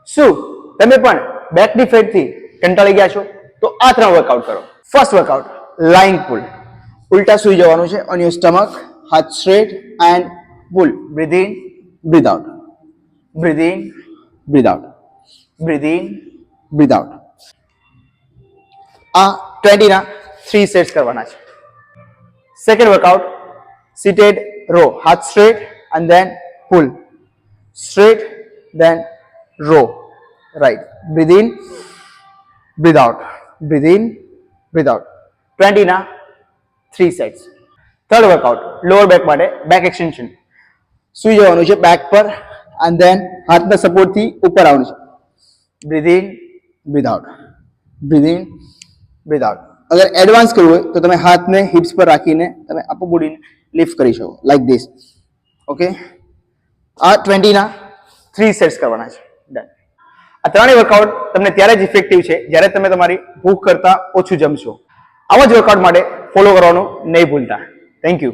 શું તમે પણ બેકની ફેટથી કંટાળી ગયા છો? તો આ 3 વર્કઆઉટ કરો. First workout, lying pull. ઉલટા સુઈ જવાનું છે ઓન યોર સ્ટમક, હાથ straight and pull. Breathe in, breathe out. Breathe in, breathe out. Breathe in, breathe out. આ 20 ના 3 સેટ્સ કરવાના છે. Second workout, seated row. હાથ straight and then pull. Straight, then row. Right. Breathe in, breathe out. Breathe in, breathe out. 20 ના 3 sets. Third workout, lower back માટે back extension. સુઈ જવાનું છે બેક પર and then હાથના સપોર્ટથી ઉપર આવવાનું છે. Breathe in, breathe out. Breathe in, breathe out. અગર એડવાન્સ કરવું હોય તો તમે હાથને હિપ્સ પર રાખીને તમે અપર બોડીને લિફ્ટ કરી શકો લાઈક ધીસ. ઓકે, આ 20 ના 3 સેટ્સ કરવાના છે. ડન. આ ત્રણેય વર્કઆઉટ તમને ત્યારે જ ઇફેક્ટિવ છે જ્યારે તમે તમારી ભૂખ કરતાં ઓછું જમશો. આવા જ વર્કઆઉટ માટે ફોલો કરવાનું નહીં ભૂલતા. Thank you.